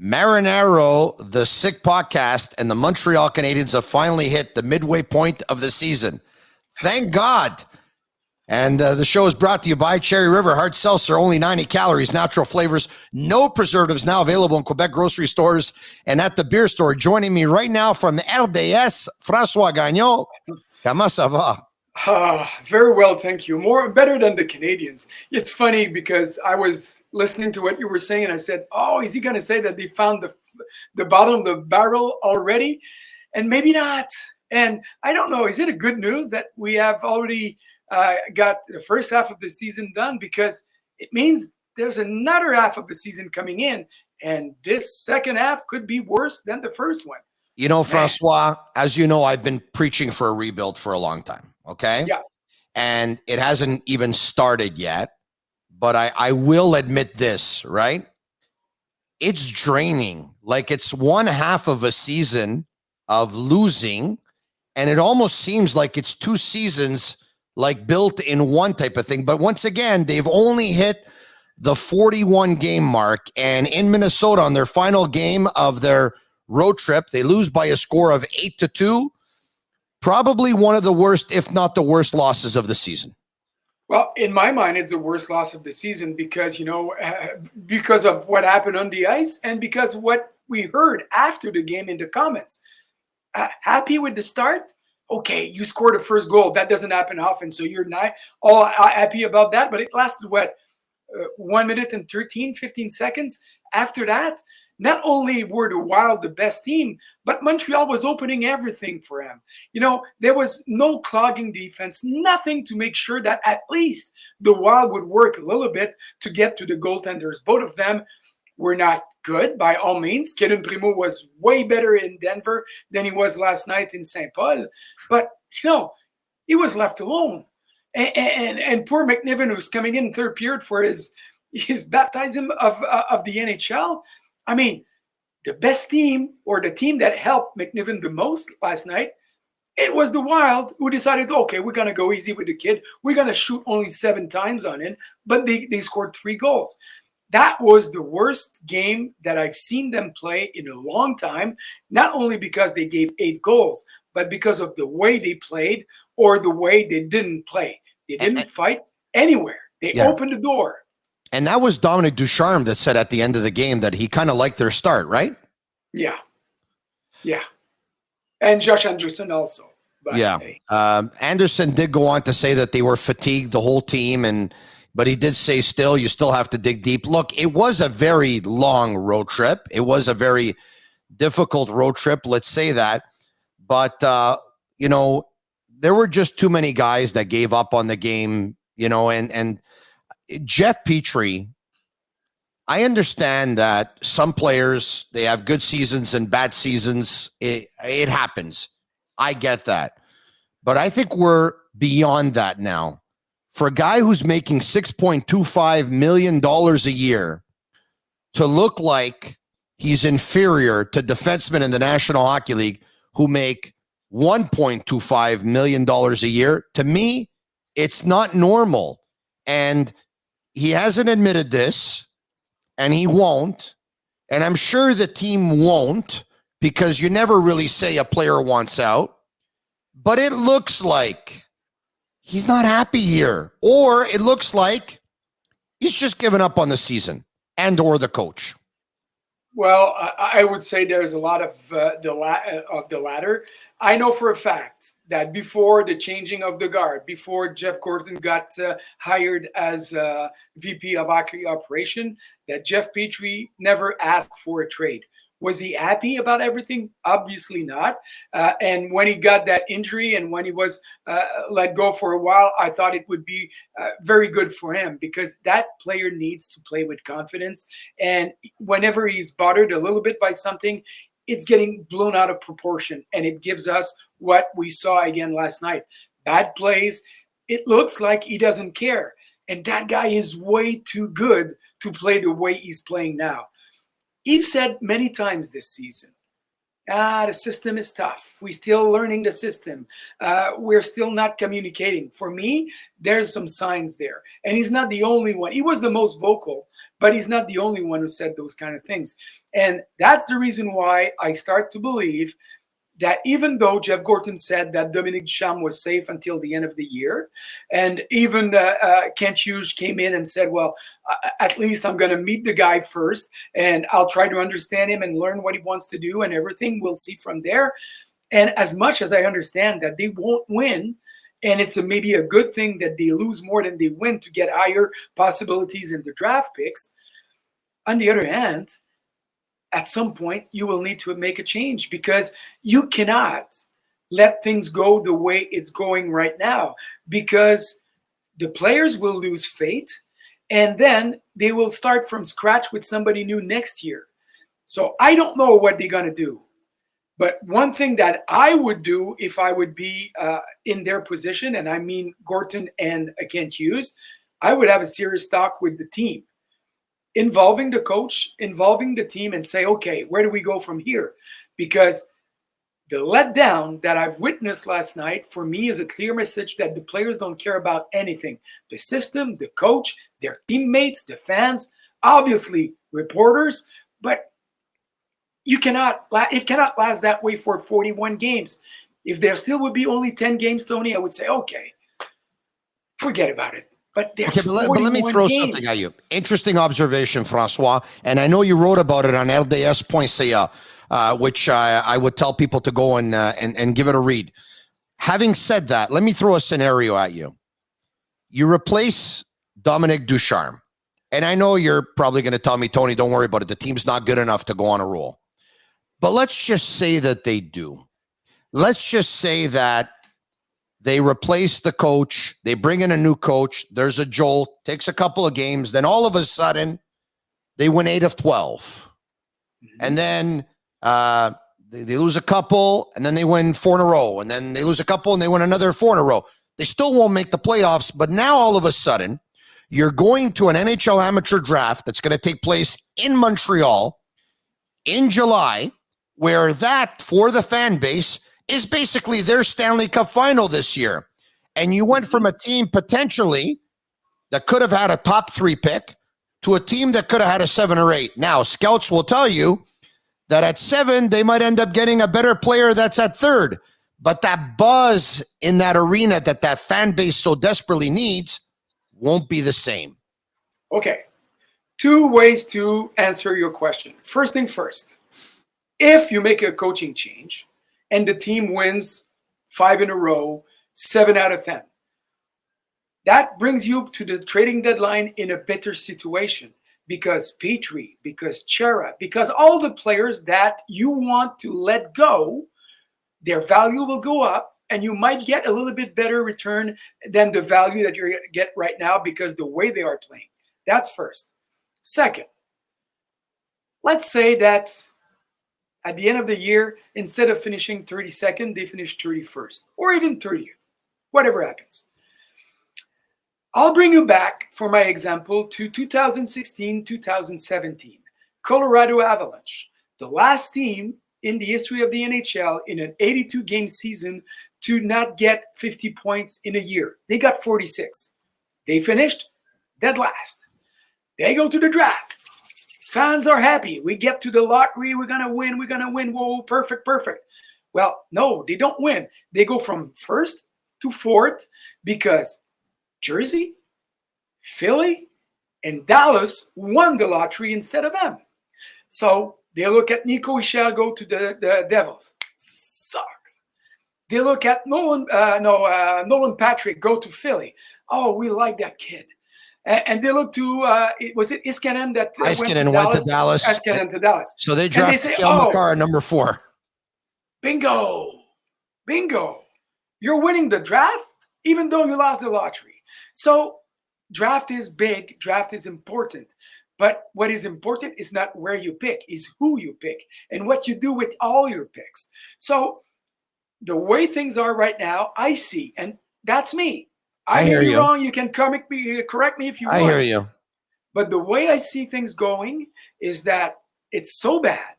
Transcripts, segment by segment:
Marinaro, the Sick Podcast, and the Montreal Canadiens have finally hit the midway point of the season. Thank God. And the show is brought to you by Cherry River Hard Seltzer, only 90 calories, natural flavors, no preservatives, now available in Quebec grocery stores and at the beer store. Joining me right now from RDS, François Gagnon. Comment ça va? Very well, thank you. Better than the Canadiens. It's funny because I was listening to what you were saying and I said, oh, is he going to say that they found the bottom of the barrel already? And maybe not. And I don't know. Is it a good news that we have already got the first half of the season done? Because it means there's another half of the season coming in. And this second half could be worse than the first one. You know, Francois, as you know, I've been preaching for a rebuild for a long time. Okay. Yeah. And it hasn't even started yet. But I will admit this, right? It's draining. Like it's one half of a season of losing. And it almost seems like it's two seasons like built in one type of thing. But once again, they've only hit the 41 game mark. And in Minnesota, on their final game of their road trip, they lose by a score of 8-2. Probably one of the worst, if not the worst, losses of the season. Well, in my mind, it's the worst loss of the season because, because of what happened on the ice and because what we heard after the game in the comments. Happy with the start? Okay, you scored a first goal. That doesn't happen often, so you're not all happy about that. But it lasted, 1 minute and 15 seconds? After that, not only were the Wild the best team, but Montreal was opening everything for them. There was no clogging defense, nothing to make sure that at least the Wild would work a little bit to get to the goaltenders. Both of them were not good by all means. Kaden Primo was way better in Denver than he was last night in St. Paul. But, he was left alone. And poor McNiven, who's coming in third period for his baptism of the NHL. I mean, the best team or the team that helped McNiven the most last night, it was the Wild who decided, okay, we're going to go easy with the kid. We're going to shoot only 7 times on him, but they scored 3 goals. That was the worst game that I've seen them play in a long time, not only because they gave 8 goals, but because of the way they played or the way they didn't play. They didn't fight anywhere. They opened the door. And that was Dominic Ducharme that said at the end of the game that he kind of liked their start, right? Yeah. Yeah. And Josh Anderson also. But yeah. Hey. Anderson did go on to say that they were fatigued, the whole team, but he did say you still have to dig deep. Look, it was a very long road trip. It was a very difficult road trip, let's say that. But, there were just too many guys that gave up on the game, and Jeff Petrie, I understand that some players, they have good seasons and bad seasons. It happens. I get that. But I think we're beyond that now. For a guy who's making $6.25 million a year to look like he's inferior to defensemen in the National Hockey League who make $1.25 million a year, to me, it's not normal. And he hasn't admitted this, and he won't. And I'm sure the team won't, because you never really say a player wants out. But it looks like he's not happy here. Or it looks like he's just given up on the season and or the coach. Well, I would say there's a lot of the latter. I know for a fact that before the changing of the guard, before Jeff Gordon got hired as VP of Hockey Operation, that Jeff Petrie never asked for a trade. Was he happy about everything? Obviously not. And when he got that injury and when he was let go for a while, I thought it would be very good for him because that player needs to play with confidence. And whenever he's bothered a little bit by something, it's getting blown out of proportion. And it gives us what we saw again last night. Bad plays. It looks like he doesn't care. And that guy is way too good to play the way he's playing now. Yves said many times this season, The system is tough. We're still learning the system. We're still not communicating. For me, there's some signs there. And he's not the only one. He was the most vocal, but he's not the only one who said those kind of things. And that's the reason why I start to believe that even though Jeff Gorton said that Dominique Ducharme was safe until the end of the year, and even Kent Hughes came in and said, well, at least I'm going to meet the guy first, and I'll try to understand him and learn what he wants to do and everything. We'll see from there. And as much as I understand that they won't win, and it's maybe a good thing that they lose more than they win to get higher possibilities in the draft picks, on the other hand, at some point, you will need to make a change because you cannot let things go the way it's going right now, because the players will lose faith and then they will start from scratch with somebody new next year. So I don't know what they're going to do. But one thing that I would do if I would be in their position, and I mean Gorton and Kent Hughes, I would have a serious talk with the team, involving the coach, involving the team, and say, okay, where do we go from here? Because the letdown that I've witnessed last night, for me, is a clear message that the players don't care about anything. The system, the coach, their teammates, the fans, obviously reporters, but it cannot last that way for 41 games. If there still would be only 10 games, Tony, I would say, okay, forget about it. But let me throw something at you. Interesting observation, Francois. And I know you wrote about it on LDS.ca, which I would tell people to go and give it a read. Having said that, let me throw a scenario at you. You replace Dominique Ducharme. And I know you're probably going to tell me, Tony, don't worry about it. The team's not good enough to go on a roll. But let's just say that they do. Let's just say that they replace the coach. They bring in a new coach. There's a jolt. Takes a couple of games. Then all of a sudden, they win 8 of 12. Mm-hmm. And then they lose a couple, and then they win 4 in a row. And then they lose a couple, and they win another 4 in a row. They still won't make the playoffs. But now all of a sudden, you're going to an NHL amateur draft that's going to take place in Montreal in July, where that, for the fan base, is basically their Stanley Cup final this year. And you went from a team potentially that could have had a top 3 pick to a team that could have had a 7 or 8. Now, scouts will tell you that at 7, they might end up getting a better player that's at 3rd. But that buzz in that arena that fan base so desperately needs won't be the same. Okay. 2 ways to answer your question. First thing first, if you make a coaching change and the team wins 5 in a row, 7 out of 10, that brings you to the trading deadline in a better situation, because Petrie, because Chara, because all the players that you want to let go, their value will go up, and you might get a little bit better return than the value that you get right now because the way they are playing. That's first. Second, let's say that at the end of the year, instead of finishing 32nd, they finish 31st or even 30th, whatever happens. I'll bring you back, for my example, to 2016-2017, Colorado Avalanche, the last team in the history of the NHL in an 82-game season to not get 50 points in a year. They got 46. They finished dead last. They go to the draft. Fans are happy. We get to the lottery. We're going to win. We're going to win. Whoa, perfect. Well, no, they don't win. They go from 1st to 4th because Jersey, Philly, and Dallas won the lottery instead of them. So they look at Nico Hischier go to the Devils. Sucks. They look at Nolan Patrick go to Philly. Oh, we like that kid. And they look to, was it Iskanen that went to Dallas? Iskanen to Dallas. So they drafted Cale Makar at number 4. Bingo. You're winning the draft, even though you lost the lottery. So draft is big. Draft is important. But what is important is not where you pick, is who you pick and what you do with all your picks. So the way things are right now, I see, and that's me. I may be wrong. You can correct me if you want. I hear you. But the way I see things going is that it's so bad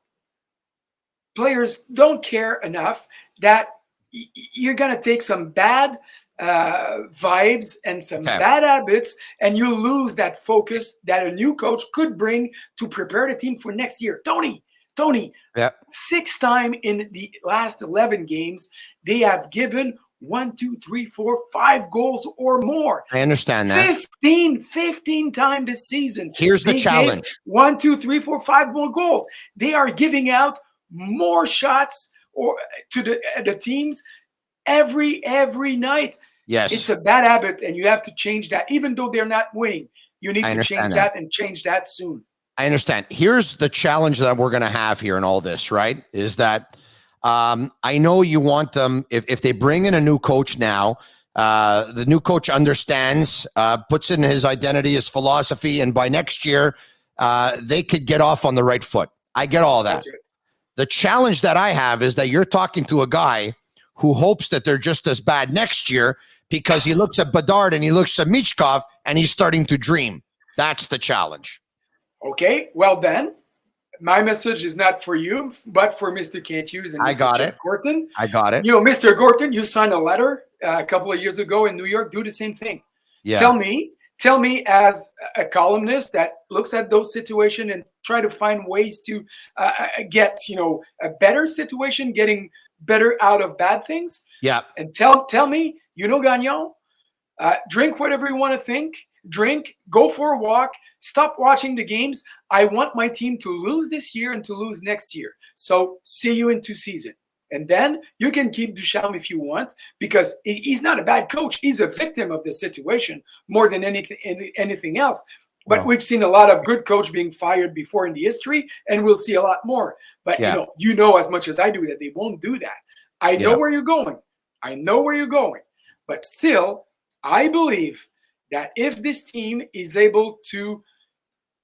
players don't care enough that you're going to take some bad vibes and some bad habits, and you lose that focus that a new coach could bring to prepare the team for next year. Tony, Yeah. 6 times in the last 11 games, they have given 1, 2, 3, 4, 5 goals or more. I understand that. 15 times this season. Here's the challenge. 1, 2, 3, 4, 5 more goals. They are giving out more shots or to the teams every night. Yes. It's a bad habit, and you have to change that. Even though they're not winning, you need to change that and change that soon. I understand. Here's the challenge that we're going to have here in all this, right? Is that I know you want them, if they bring in a new coach now, the new coach understands, puts in his identity, his philosophy, and by next year, they could get off on the right foot. I get all that. Right. The challenge that I have is that you're talking to a guy who hopes that they're just as bad next year because he looks at Bedard and he looks at Michkov and he's starting to dream. That's the challenge. Okay, well then, my message is not for you, but for Mr. Kent Hughes and Mr. Jeff Gorton. I got it. You know, Mr. Gorton, you signed a letter a couple of years ago in New York. Do the same thing. Yeah. Tell me as a columnist that looks at those situations and try to find ways to get, a better situation, getting better out of bad things. Yeah. And tell me, Gagnon, drink whatever you want to think. Drink, go for a walk, stop watching the games. I want my team to lose this year and to lose next year. So see you in 2 seasons. And then you can keep Ducharme if you want, because he's not a bad coach. He's a victim of the situation more than anything else. But we've seen a lot of good coach being fired before in the history, and we'll see a lot more. But you know as much as I do that they won't do that. I know where you're going. But still, I believe that if this team is able to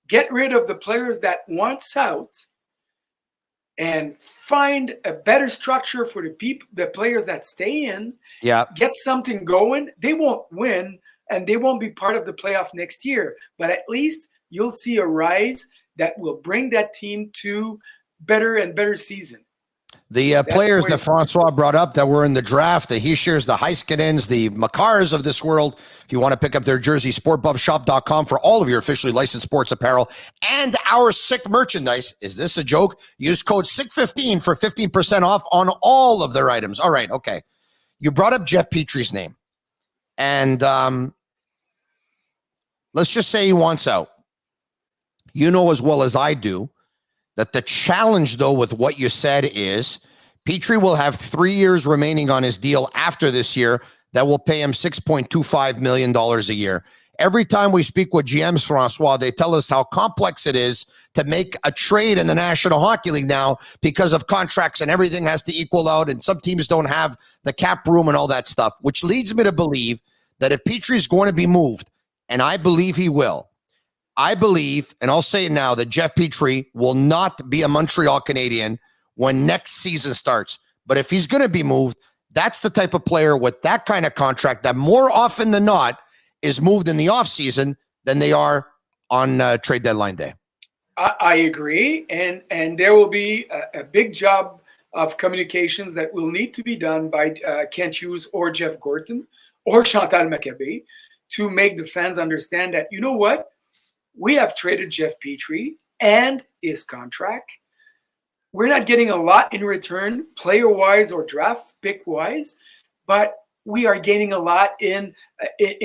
get rid of the players that want out and find a better structure for the players that stay in, get something going, they won't win and they won't be part of the playoff next year. But at least you'll see a rise that will bring that team to better and better season. The players that Francois brought up that were in the draft, the Hischers, the Heiskanens, the Makars of this world, if you want to pick up their jersey, sportbuffshop.com for all of your officially licensed sports apparel and our sick merchandise. Is this a joke? Use code SICK15 for 15% off on all of their items. All right, okay. You brought up Jeff Petrie's name. And let's just say he wants out. You know as well as I do that the challenge, though, with what you said is Petrie will have 3 years remaining on his deal after this year that will pay him $6.25 million a year. Every time we speak with GMs, Francois, they tell us how complex it is to make a trade in the National Hockey League now because of contracts and everything has to equal out, and some teams don't have the cap room and all that stuff, which leads me to believe that if Petrie is going to be moved, and I believe he will, I believe, and I'll say it now, that Jeff Petrie will not be a Montreal Canadien when next season starts. But if he's going to be moved, that's the type of player with that kind of contract that more often than not is moved in the offseason than they are on trade deadline day. I agree. And there will be a big job of communications that will need to be done by Kent Hughes or Jeff Gorton or Chantal Machabé to make the fans understand that, you know what? We have traded Jeff Petrie and his contract. We're not getting a lot in return, player-wise or draft pick-wise, but we are gaining a lot in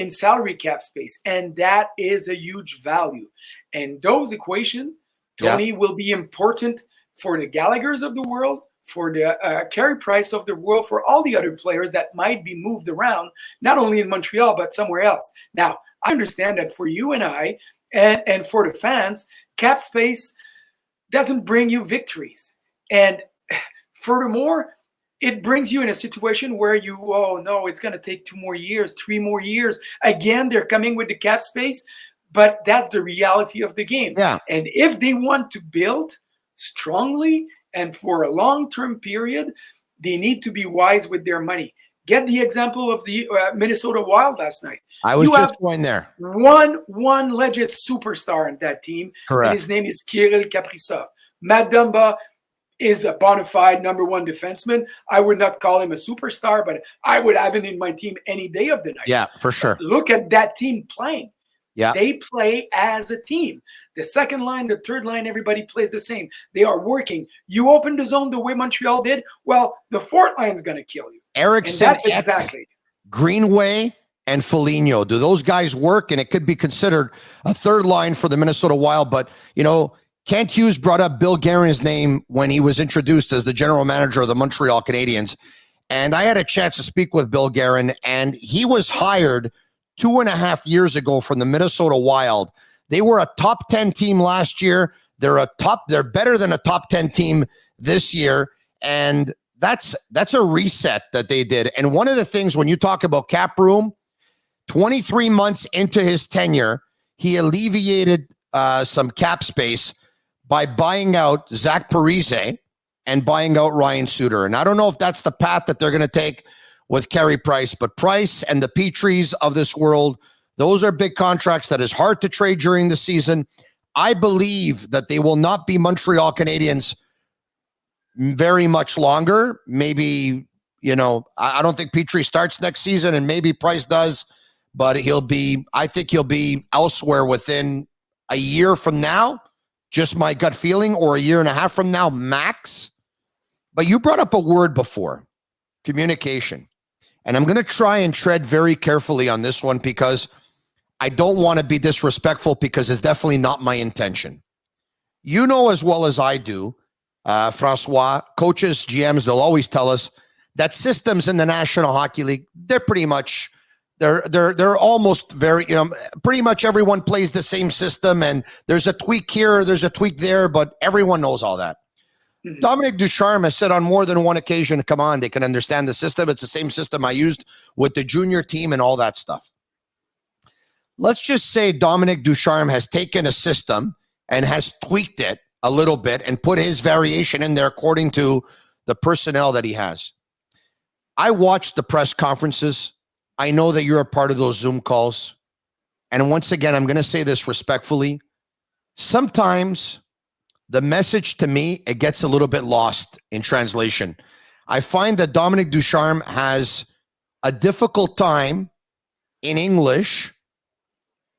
salary cap space, and that is a huge value. And those equations, Tony, will be important for the Gallaghers of the world, for the Carey Price of the world, for all the other players that might be moved around, not only in Montreal, but somewhere else. Now, I understand that for you and I, and for the fans, cap space doesn't bring you victories. And furthermore, it brings you in a situation where it's going to take 2 more years, 3 more years. Again, they're coming with the cap space, but that's the reality of the game. Yeah. And if they want to build strongly and for a long-term period, they need to be wise with their money. Get the example of the Minnesota Wild last night. I was just going there. One legit superstar in that team. Correct. And his name is Kirill Kaprizov. Matt Dumba, is a bona fide number one defenseman. I would not call him a superstar, but I would have him in my team any day of the night. Yeah, for But sure. look at that team playing. Yeah. They play as a team. The second line, the third line, everybody plays the same. They are working. You open the zone the way Montreal did, well, the fourth line is going to kill you. Erickson, And that's exactly. Greenway, and Foligno. Do those guys work? And it could be considered a third line for the Minnesota Wild. But, Kent Hughes brought up Bill Guerin's name when he was introduced as the general manager of the Montreal Canadiens. And I had a chance to speak with Bill Guerin, and he was hired 2.5 years ago from the Minnesota Wild. They were a top 10 team last year. They're better than a top 10 team this year. And that's a reset that they did. And one of the things when you talk about cap room, 23 months into his tenure, he alleviated some cap space by buying out Zach Parise and buying out Ryan Suter. And I don't know if that's the path that they're going to take with Carey Price, but Price and the Petries of this world, those are big contracts that is hard to trade during the season. I believe that they will not be Montreal Canadiens very much longer. Maybe, I don't think Petrie starts next season, and maybe Price does, but I think he'll be elsewhere within a year from now. Just my gut feeling, or a year and a half from now, max. But you brought up a word before, communication. And I'm going to try and tread very carefully on this one because I don't want to be disrespectful, because it's definitely not my intention. You know as well as I do, Francois, coaches, GMs, they'll always tell us that systems in the National Hockey League, they're pretty much they're almost very, pretty much everyone plays the same system, and there's a tweak here, there's a tweak there, but everyone knows all that. Mm-hmm. Dominic Ducharme has said on more than one occasion, come on, they can understand the system. It's the same system I used with the junior team and all that stuff. Let's just say Dominic Ducharme has taken a system and has tweaked it a little bit and put his variation in there according to the personnel that he has. I watched the press conferences. I know that you're a part of those Zoom calls. And once again, I'm going to say this respectfully. Sometimes the message to me, it gets a little bit lost in translation. I find that Dominic Ducharme has a difficult time in English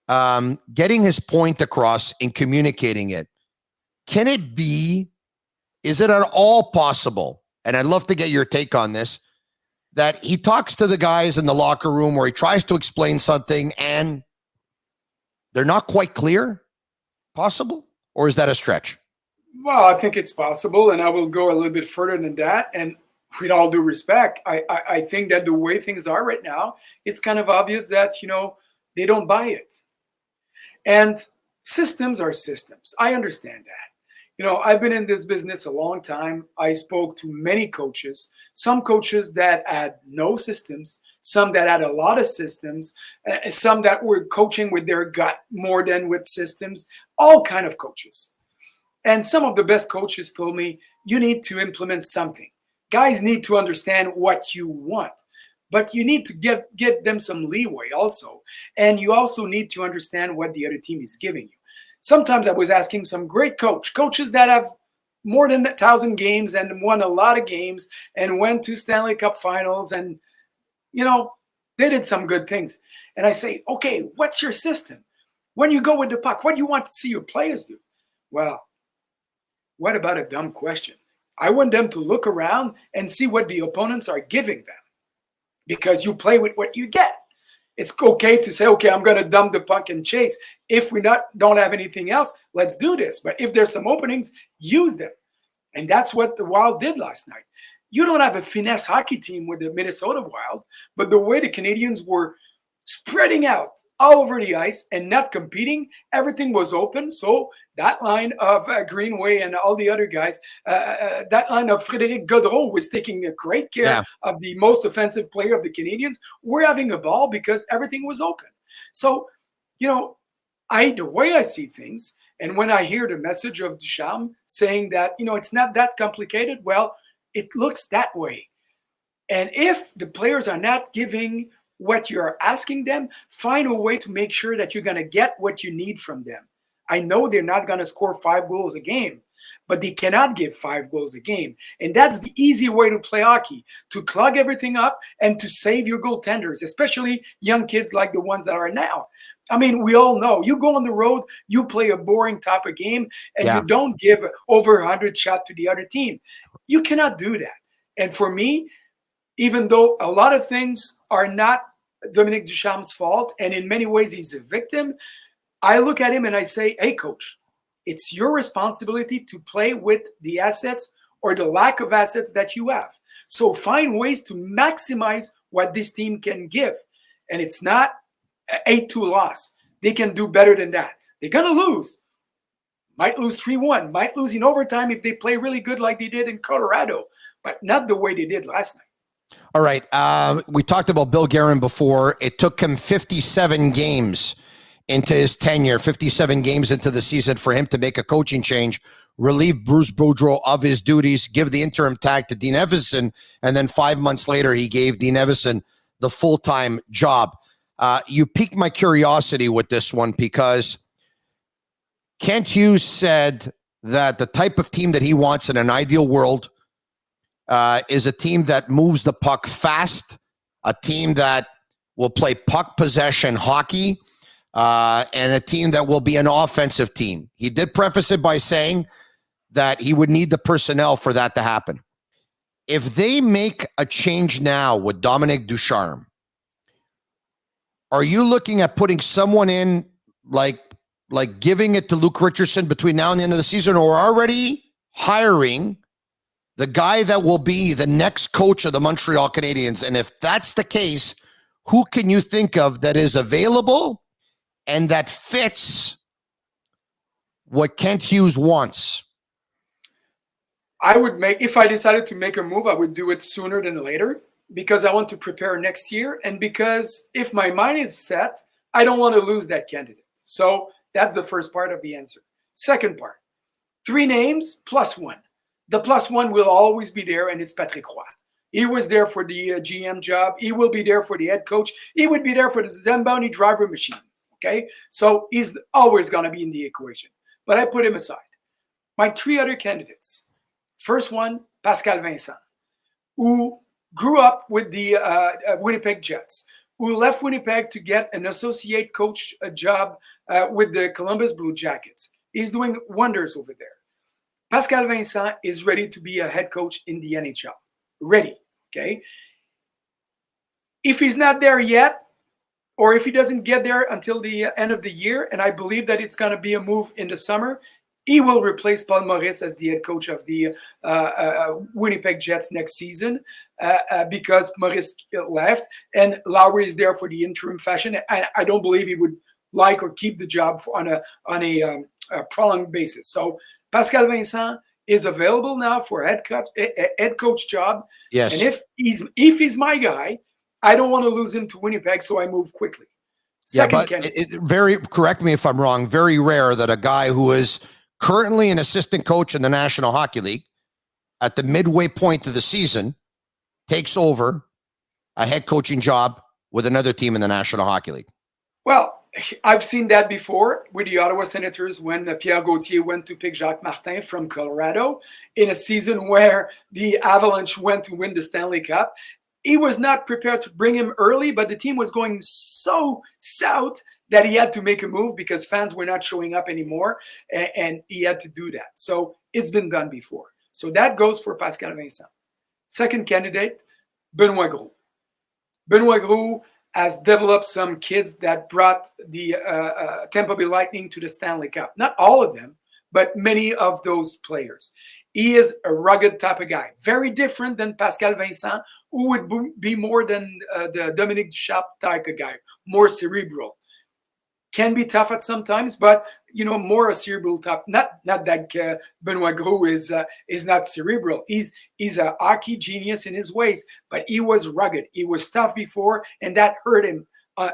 getting his point across and communicating it. Can it be, is it at all possible, and I'd love to get your take on this, that he talks to the guys in the locker room where he tries to explain something and they're not quite clear? Possible? Or is that a stretch? Well, I think it's possible, and I will go a little bit further than that. And with all due respect, I think that the way things are right now, it's kind of obvious that, they don't buy it. And systems are systems. I understand that. I've been in this business a long time. I spoke to many coaches, some coaches that had no systems, some that had a lot of systems, some that were coaching with their gut more than with systems, all kind of coaches. And some of the best coaches told me, you need to implement something. Guys need to understand what you want, but you need to give them some leeway also. And you also need to understand what the other team is giving you. Sometimes I was asking some great coaches that have more than 1,000 games and won a lot of games and went to Stanley Cup finals, and, they did some good things. And I say, okay, what's your system? When you go with the puck, what do you want to see your players do? Well, what about a dumb question? I want them to look around and see what the opponents are giving them, because you play with what you get. It's okay to say, okay, I'm going to dump the puck and chase. If we don't have anything else, let's do this. But if there's some openings, use them. And that's what the Wild did last night. You don't have a finesse hockey team with the Minnesota Wild, but the way the Canadiens were spreading out all over the ice and not competing, everything was open. So that line of Greenway and all the other guys, that line of Frédéric Gaudreau was taking a great care of the most offensive player of the Canadiens. We're having a ball because everything was open. So, the way I see things, and when I hear the message of Ducharme saying that, it's not that complicated, well, it looks that way. And if the players are not giving what you're asking them, find a way to make sure that you're going to get what you need from them. I know they're not going to score 5 goals a game, but they cannot give 5 goals a game. And that's the easy way to play hockey, to clog everything up and to save your goaltenders, especially young kids like the ones that are now. I mean, we all know you go on the road, you play a boring type of game, and you don't give over 100 shots to the other team. You cannot do that. And for me, even though a lot of things are not Dominique Ducharme's fault, and in many ways he's a victim, I look at him and I say, hey, coach, it's your responsibility to play with the assets or the lack of assets that you have. So find ways to maximize what this team can give. And it's not 8-2 loss. They can do better than that. They're going to lose. Might lose 3-1. Might lose in overtime if they play really good like they did in Colorado, but not the way they did last night. All right. We talked about Bill Guerin before. It took him 57 games into his tenure, 57 games into the season for him to make a coaching change, relieve Bruce Boudreau of his duties, give the interim tag to Dean Evison, and then 5 months later, he gave Dean Evison the full-time job. You piqued my curiosity with this one because Kent Hughes said that the type of team that he wants in an ideal world is a team that moves the puck fast, a team that will play puck possession hockey, and a team that will be an offensive team. He did preface it by saying that he would need the personnel for that to happen. If they make a change now with Dominique Ducharme, are you looking at putting someone in like giving it to Luke Richardson between now and the end of the season, or already hiring the guy that will be the next coach of the Montreal Canadiens? And if that's the case, who can you think of that is available and that fits what Kent Hughes wants? If I decided to make a move, I would do it sooner than later because I want to prepare next year. And because if my mind is set, I don't want to lose that candidate. So that's the first part of the answer. Second part, 3 names plus 1. The plus 1 will always be there, and it's Patrick Roy. He was there for the GM job. He will be there for the head coach. He would be there for the Zamboni driver machine. Okay? So he's always going to be in the equation. But I put him aside. My 3 other candidates. First one, Pascal Vincent, who grew up with the Winnipeg Jets, who left Winnipeg to get an associate coach job with the Columbus Blue Jackets. He's doing wonders over there. Pascal Vincent is ready to be a head coach in the NHL. Ready, okay? If he's not there yet, or if he doesn't get there until the end of the year, and I believe that it's going to be a move in the summer, he will replace Paul Maurice as the head coach of the Winnipeg Jets next season because Maurice left, and Lowry is there for the interim fashion. I don't believe he would like or keep the job on a prolonged basis. So Pascal Vincent is available now for a head coach job. Yes. And if he's my guy, I don't want to lose him to Winnipeg, so I move quickly. Second candidate. Correct me if I'm wrong, very rare that a guy who is currently an assistant coach in the National Hockey League at the midway point of the season takes over a head coaching job with another team in the National Hockey League. Well, I've seen that before with the Ottawa Senators when Pierre Gauthier went to pick Jacques Martin from Colorado in a season where the Avalanche went to win the Stanley Cup. He was not prepared to bring him early, but the team was going so south that he had to make a move because fans were not showing up anymore, and he had to do that. So it's been done before. So that goes for Pascal Vincent. Second candidate, Benoit Gros. Benoit Gros has developed some kids that brought the Tampa Bay Lightning to the Stanley Cup. Not all of them, but many of those players. He is a rugged type of guy, very different than Pascal Vincent, who would be more than the Dominique Ducharme type of guy, more cerebral. Can be tough at sometimes, but more a cerebral type. Not that Benoit Gros is not cerebral. He's a hockey genius in his ways, but he was rugged. He was tough before, and that hurt him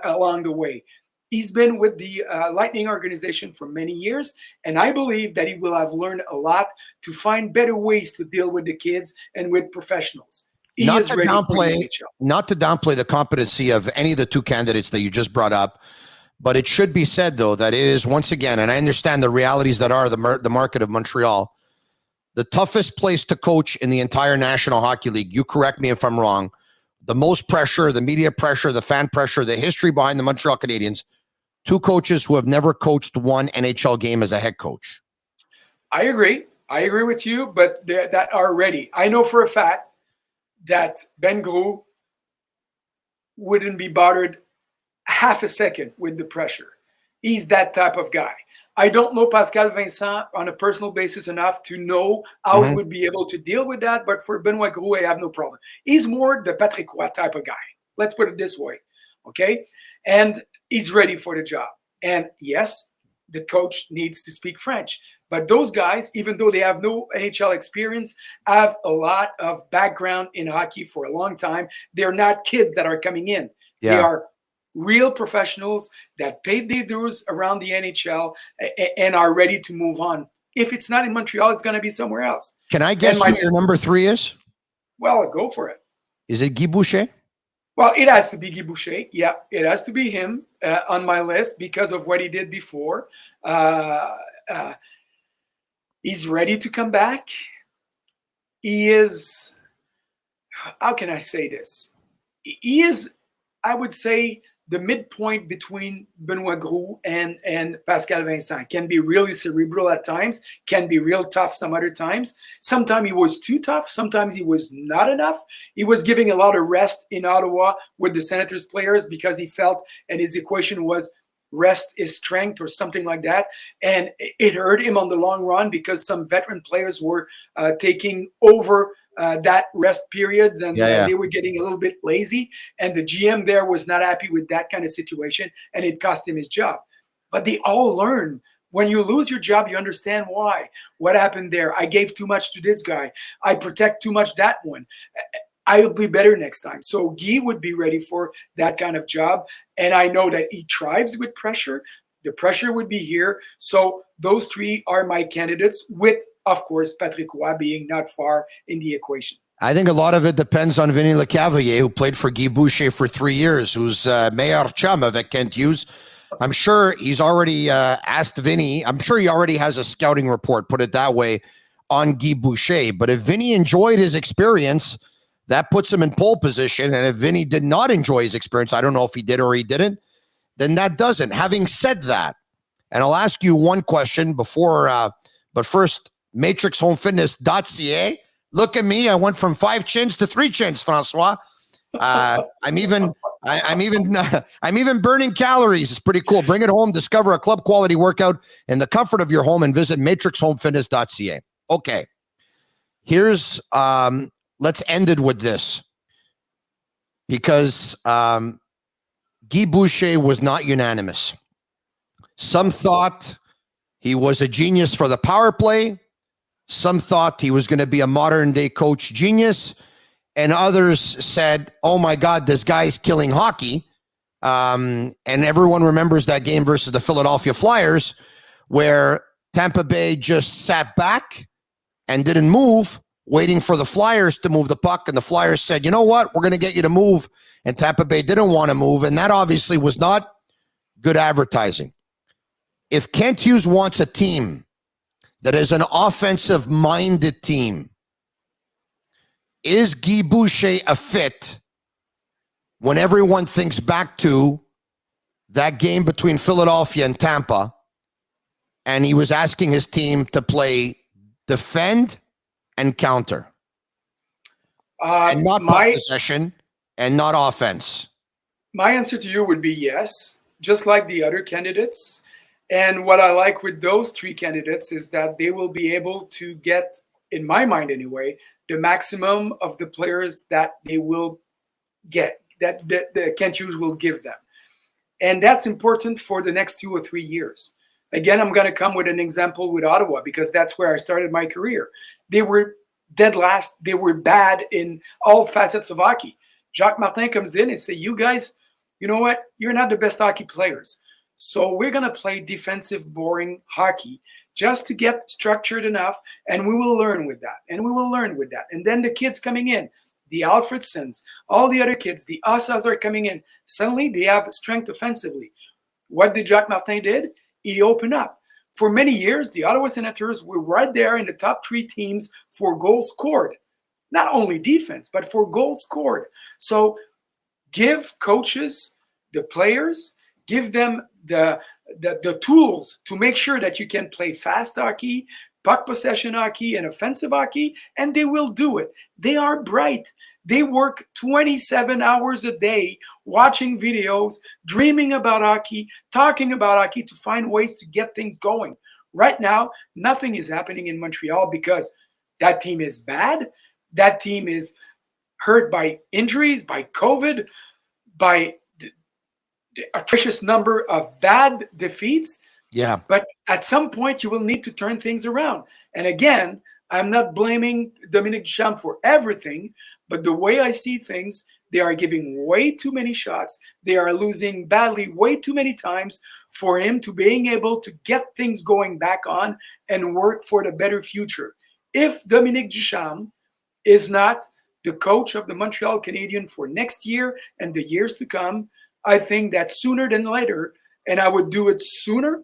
along the way. He's been with the Lightning organization for many years, and I believe that he will have learned a lot to find better ways to deal with the kids and with professionals. Not to downplay the competency of any of the 2 candidates that you just brought up, but it should be said, though, that it is, once again, and I understand the realities that are the market of Montreal, the toughest place to coach in the entire National Hockey League. You correct me if I'm wrong. The most pressure, the media pressure, the fan pressure, the history behind the Montreal Canadiens. Two coaches who have never coached one NHL game as a head coach. I agree. I agree with you, but that are ready. I know for a fact that Ben Gros wouldn't be bothered half a second with the pressure. He's that type of guy. I don't know Pascal Vincent on a personal basis enough to know how he would be able to deal with that, but for Benoit Gros, I have no problem. He's more the Patrick Roy type of guy. Let's put it this way, okay? And he's ready for the job. And yes, the coach needs to speak French. But those guys, even though they have no NHL experience, have a lot of background in hockey for a long time. They're not kids that are coming in. Yeah. They are real professionals that paid their dues around the NHL and are ready to move on. If it's not in Montreal, it's going to be somewhere else. Can I guess who your number 3 is? Well, go for it. Is it Guy Boucher? Well, it has to be Guy Boucher. Yeah, it has to be him on my list because of what he did before. He's ready to come back. He is, how can I say this? He is, I would say, the midpoint between Benoit Gros and Pascal Vincent. Can be really cerebral at times, can be real tough some other times. Sometimes he was too tough, sometimes he was not enough. He was giving a lot of rest in Ottawa with the Senators players because he felt, and his equation was rest is strength or something like that. And it hurt him on the long run because some veteran players were taking over that rest periods and they were getting a little bit lazy, and the GM there was not happy with that kind of situation, and it cost him his job. But they all learn. When you lose your job, you understand why. What happened there? I gave too much to this guy. I protect too much that one. I'll be better next time. So Guy would be ready for that kind of job, and I know that he thrives with pressure. The pressure would be here. So those 3 are my candidates, with, of course, Patrick Roy being not far in the equation. I think a lot of it depends on Vinny Lecavalier, who played for Guy Boucher for 3 years, who's meilleur chum avec Kent Hughes. I'm sure he's already asked Vinny. I'm sure he already has a scouting report, put it that way, on Guy Boucher. But if Vinny enjoyed his experience, that puts him in pole position. And if Vinny did not enjoy his experience, I don't know if he did or he didn't, then that doesn't. Having said that, and I'll ask you one question before, but first, matrixhomefitness.ca. Look at me. I went from 5 chins to 3 chins, Francois. I'm even burning calories. It's pretty cool. Bring it home. Discover a club quality workout in the comfort of your home and visit matrixhomefitness.ca. Okay. Here's, let's end it with this, because Guy Boucher was not unanimous. Some thought he was a genius for the power play. Some thought he was going to be a modern day coach genius. And others said, oh my God, this guy's killing hockey. And everyone remembers that game versus the Philadelphia Flyers, where Tampa Bay just sat back and didn't move, waiting for the Flyers to move the puck. And the Flyers said, you know what? We're going to get you to move. And Tampa Bay didn't want to move. And that obviously was not good advertising. If Kent Hughes wants a team that is an offensive-minded team, is Guy Boucher a fit when everyone thinks back to that game between Philadelphia and Tampa, and he was asking his team to play defend and counter, and not possession and not offense? My answer to you would be yes, just like the other candidates. And what I like with those 3 candidates is that they will be able to get, in my mind anyway, the maximum of the players that they will get, that the Kent Hughes will give them. And that's important for the next 2 or 3 years. Again, I'm going to come with an example with Ottawa, because that's where I started my career. They were dead last. They were bad in all facets of hockey. Jacques Martin comes in and says, you guys, you know what? You're not the best hockey players. So we're going to play defensive, boring hockey just to get structured enough, and we will learn with that, and we will learn with that. And then the kids coming in, the Alfredsons, all the other kids, the Assas are coming in. Suddenly they have strength offensively. What did Jacques Martin did? He opened up. for many years, the Ottawa Senators were right there in the top 3 teams for goals scored. Not only defense, but for goals scored. So give coaches, the players, give them the tools to make sure that you can play fast hockey, puck possession hockey, and offensive hockey, and they will do it. They are bright. They work 27 hours a day watching videos, dreaming about hockey, talking about hockey to find ways to get things going. Right now, nothing is happening in Montreal because that team is bad. That team is hurt by injuries, by COVID, by the atrocious number of bad defeats. Yeah. But at some point, you will need to turn things around. And again, I'm not blaming Dominique Duchamp for everything, but the way I see things, they are giving way too many shots. They are losing badly way too many times for him to being able to get things going back on and work for the better future. If Dominique Duchamp is not the coach of the Montreal Canadiens for next year and the years to come, I think that sooner than later, and I would do it sooner,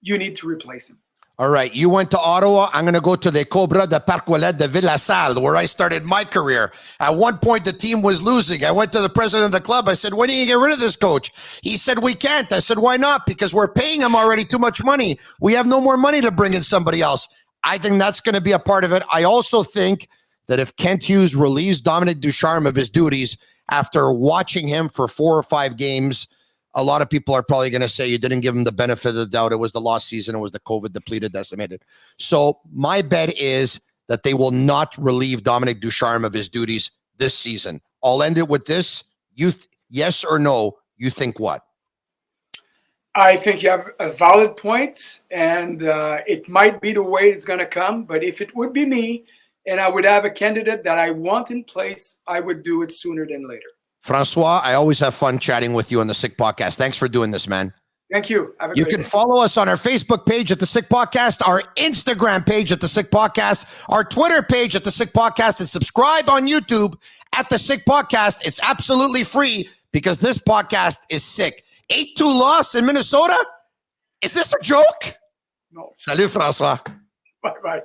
you need to replace him. All right. You went to Ottawa. I'm going to go to the Cobra de Parc-Ouellet de Ville-la-Salle, where I started my career. At one point, the team was losing. I went to the president of the club. I said, when are you going to get rid of this coach? He said, we can't. I said, why not? Because we're paying him already too much money. We have no more money to bring in somebody else. I think that's going to be a part of it. I also think that if Kent Hughes relieves Dominique Ducharme of his duties after watching him for 4 or 5 games, a lot of people are probably going to say you didn't give him the benefit of the doubt. It was the lost season. It was the COVID depleted, decimated. So my bet is that they will not relieve Dominique Ducharme of his duties this season. I'll end it with this. Yes or no, you think what? I think you have a valid point, and it might be the way it's going to come. But if it would be me and I would have a candidate that I want in place, I would do it sooner than later. Francois, I always have fun chatting with you on the Sick Podcast. Thanks for doing this, man. Thank you. You can follow us on our Facebook page at The Sick Podcast, our Instagram page at The Sick Podcast, our Twitter page at The Sick Podcast, and subscribe on YouTube at The Sick Podcast. It's absolutely free because this podcast is sick. 8-2 loss in Minnesota? Is this a joke? No. Salut, Francois. Bye-bye.